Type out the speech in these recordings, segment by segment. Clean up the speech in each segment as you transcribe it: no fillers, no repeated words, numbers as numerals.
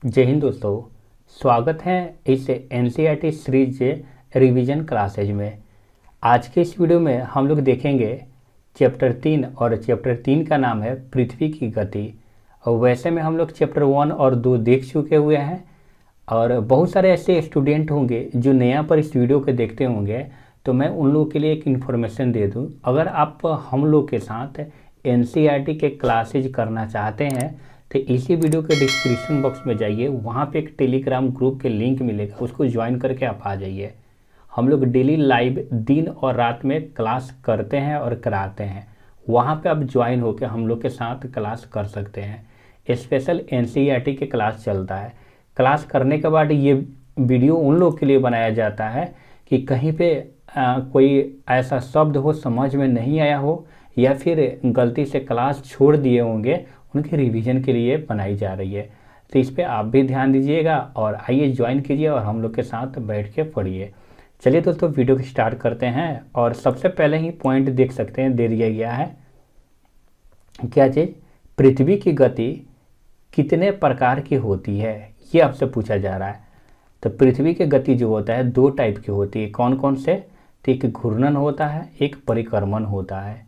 जय हिंद दोस्तों। स्वागत है इस एनसीईआरटी सीरीज रिवीजन क्लासेज में। आज के इस वीडियो में हम लोग देखेंगे चैप्टर 3 और चैप्टर 3 का नाम है पृथ्वी की गति। और वैसे में हम लोग चैप्टर 1 और 2 देख चुके हुए हैं और बहुत सारे ऐसे स्टूडेंट होंगे जो नया पर इस वीडियो को देखते होंगे, तो मैं उन लोगों के लिए एक इन्फॉर्मेशन दे दूं। अगर आप हम लोग के साथ एनसीईआरटी के क्लासेज करना चाहते हैं तो इसी वीडियो के डिस्क्रिप्शन बॉक्स में जाइए, वहाँ पे एक टेलीग्राम ग्रुप के लिंक मिलेगा, उसको ज्वाइन करके आप आ जाइए। हम लोग डेली लाइव दिन और रात में क्लास करते हैं और कराते हैं। वहाँ पे आप ज्वाइन होकर हम लोग के साथ क्लास कर सकते हैं। स्पेशल एनसीईआरटी के क्लास चलता है। क्लास करने के बाद ये वीडियो उन लोग के लिए बनाया जाता है कि कहीं पे कोई ऐसा शब्द हो समझ में नहीं आया हो या फिर गलती से क्लास छोड़ दिए होंगे, उनके रिवीजन के लिए बनाई जा रही है। तो इस पर आप भी ध्यान दीजिएगा और आइए ज्वाइन कीजिए और हम लोग के साथ बैठ के पढ़िए। चलिए दोस्तों वीडियो को स्टार्ट करते हैं। और सबसे पहले ही पॉइंट देख सकते हैं, दे दिया गया है क्या चीज़, पृथ्वी की गति कितने प्रकार की होती है, ये आपसे पूछा जा रहा है। तो पृथ्वी की गति जो होता है दो टाइप की होती है। कौन कौन से? तो एक घूर्णन होता है, एक परिक्रमण होता है।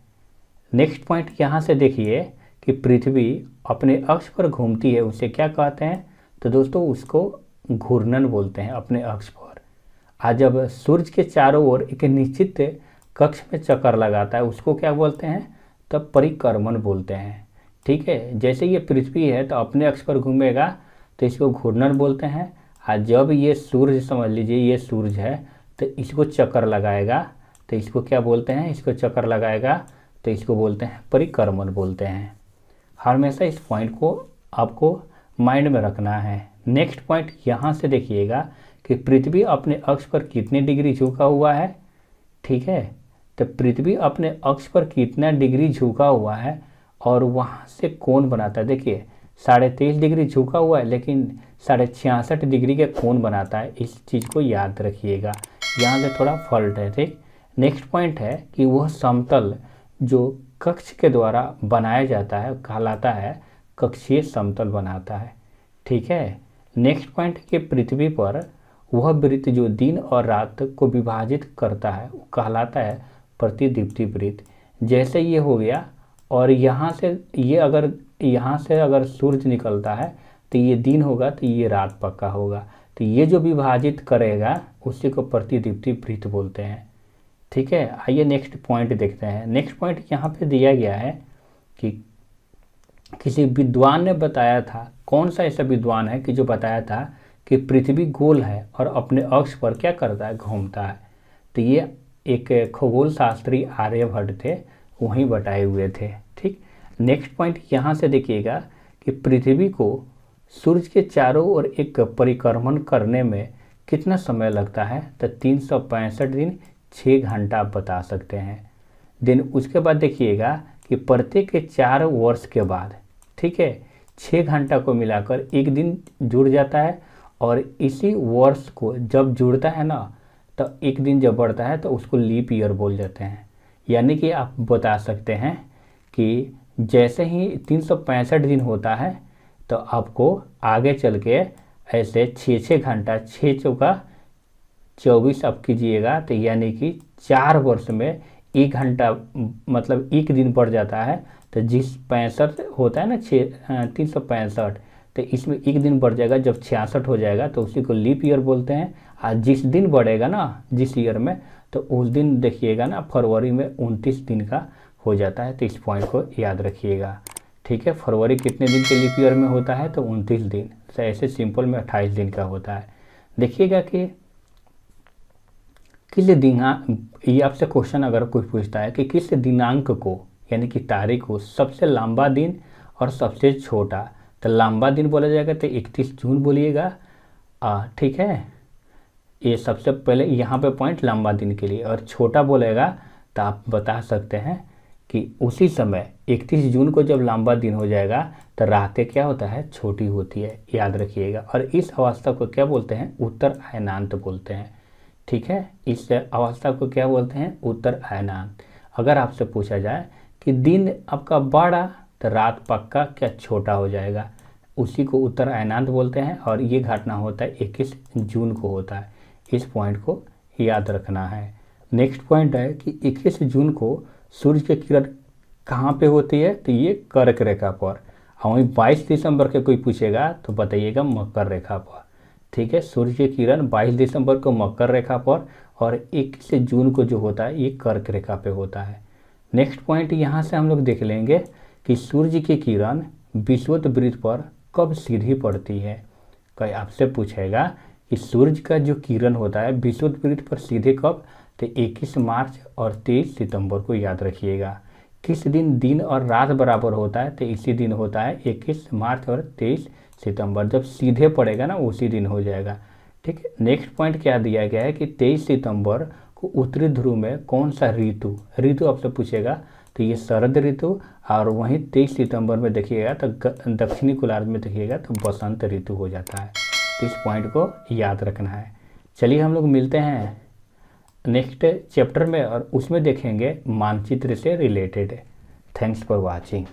नेक्स्ट पॉइंट यहाँ से देखिए कि पृथ्वी अपने अक्ष पर घूमती है, उसे क्या कहते हैं? तो दोस्तों उसको घूर्णन बोलते हैं, अपने अक्ष पर। आज जब सूर्य के चारों ओर एक निश्चित कक्ष में चक्कर लगाता है, उसको क्या बोलते हैं? तब परिक्रमण बोलते हैं। ठीक है, जैसे ये पृथ्वी है तो अपने अक्ष पर घूमेगा तो इसको घूर्णन बोलते हैं। आज जब ये सूर्य, समझ लीजिए ये सूर्य है, तो इसको चक्कर लगाएगा तो इसको क्या बोलते हैं? इसको चक्कर लगाएगा तो इसको बोलते हैं परिक्रमण बोलते हैं। हमेशा इस पॉइंट को आपको माइंड में रखना है। नेक्स्ट पॉइंट यहाँ से देखिएगा कि पृथ्वी अपने अक्ष पर कितने डिग्री झुका हुआ है। ठीक है, तो पृथ्वी अपने अक्ष पर कितना डिग्री झुका हुआ है और वहाँ से कोण बनाता है। देखिए 23.5 डिग्री झुका हुआ है लेकिन 66.5 डिग्री का कोण बनाता है। इस चीज़ को याद रखिएगा, यहाँ से थोड़ा फॉल्ट है। ठीक, नेक्स्ट पॉइंट है कि वह समतल जो कक्ष के द्वारा बनाया जाता है कहलाता है कक्षीय समतल बनाता है। ठीक है, नेक्स्ट पॉइंट कि पृथ्वी पर वह वृत्त जो दिन और रात को विभाजित करता है वो कहलाता है प्रतिदीप्ति वृत्त। जैसे ये हो गया और यहाँ से अगर सूरज निकलता है तो ये दिन होगा तो ये रात पक्का होगा, तो ये जो विभाजित करेगा उसी को प्रतिदीप्ति वृत्त बोलते हैं। ठीक है, आइए नेक्स्ट पॉइंट देखते हैं। नेक्स्ट पॉइंट यहाँ पे दिया गया है कि किसी विद्वान ने बताया था, कौन सा ऐसा विद्वान है कि जो बताया था कि पृथ्वी गोल है और अपने अक्ष पर क्या करता है? घूमता है। तो ये एक खगोल शास्त्री आर्यभट्ट थे, वहीं बताए हुए थे। ठीक, नेक्स्ट पॉइंट यहाँ से देखिएगा कि पृथ्वी को सूर्य के चारों ओर एक परिक्रमण करने में कितना समय लगता है? तो 365 दिन 6 घंटा आप बता सकते हैं। दिन उसके बाद देखिएगा कि प्रत्येक 4 वर्ष के बाद, ठीक है, 6 घंटा को मिलाकर एक दिन जुड़ जाता है और इसी वर्ष को जब जुड़ता है ना, तो एक दिन जब बढ़ता है तो उसको लीप ईयर बोल जाते हैं। यानी कि आप बता सकते हैं कि जैसे ही 365 दिन होता है तो आपको आगे चल के ऐसे 6 घंटा, 6 चौका 24 आप कीजिएगा, तो यानी कि 4 वर्ष में 1 घंटा मतलब एक दिन बढ़ जाता है। तो जिस 65 होता है ना 365, तो इसमें एक दिन बढ़ जाएगा। जब 66 हो जाएगा तो उसी को लीप ईयर बोलते हैं। आज जिस दिन बढ़ेगा ना जिस ईयर में, तो उस दिन देखिएगा ना फरवरी में 29 दिन का हो जाता है। तो इस पॉइंट को याद रखिएगा। ठीक है, फरवरी कितने दिन के लीप ईयर में होता है? तो 29 दिन। तो ऐसे सिंपल में 28 दिन का होता है। देखिएगा कि किस दिनांक, ये आपसे क्वेश्चन अगर कोई पूछता है कि किस दिनांक को यानी कि तारीख को सबसे लंबा दिन और सबसे छोटा, तो लंबा दिन बोला जाएगा तो 31 जून बोलिएगा। ठीक है, ये सबसे पहले यहाँ पे पॉइंट लंबा दिन के लिए। और छोटा बोलेगा तो आप बता सकते हैं कि उसी समय 31 जून को जब लंबा दिन हो जाएगा तो रातें क्या होता है? छोटी होती है, याद रखिएगा। और इस अवस्था को क्या बोलते हैं? उत्तर अयनांत बोलते हैं। ठीक है, इस अवस्था को क्या बोलते हैं? उत्तर अयनांत। अगर आपसे पूछा जाए कि दिन आपका बड़ा तो रात पक्का क्या छोटा हो जाएगा? उसी को उत्तरायणांत बोलते हैं और ये घटना होता है 21 जून को होता है। इस पॉइंट को याद रखना है। नेक्स्ट पॉइंट है कि 21 जून को सूर्य की किरण कहाँ पे होती है, तो ये कर्क रेखा पर। और वहीं 22 दिसंबर के कोई पूछेगा तो बताइएगा मकर रेखा पर। ठीक है, सूर्य की किरण 22 दिसंबर को मकर रेखा पर और 21 जून को जो होता है ये कर्क रेखा पे होता है। नेक्स्ट पॉइंट यहाँ से हम लोग देख लेंगे कि सूर्य की किरण विषुवत वृत्त पर कब सीधी पड़ती है। कोई आपसे पूछेगा कि सूर्य का जो किरण होता है विषुवत वृत्त पर सीधे कब, तो 21 मार्च और 23 सितंबर को याद रखिएगा। किस दिन दिन और रात बराबर होता है, तो इसी दिन होता है 21 मार्च और 23 सितंबर। जब सीधे पड़ेगा ना उसी दिन हो जाएगा। ठीक है, नेक्स्ट पॉइंट क्या दिया गया है कि 23 सितंबर को उत्तरी ध्रुव में कौन सा ऋतु आपसे पूछेगा, तो ये शरद ऋतु। और वहीं 23 सितंबर में देखिएगा तो दक्षिणी गोलार्ध में देखिएगा तो बसंत ऋतु हो जाता है। तो इस पॉइंट को याद रखना है। चलिए हम लोग मिलते हैं नेक्स्ट चैप्टर में और उसमें देखेंगे मानचित्र से रिलेटेड। Thanks for watching.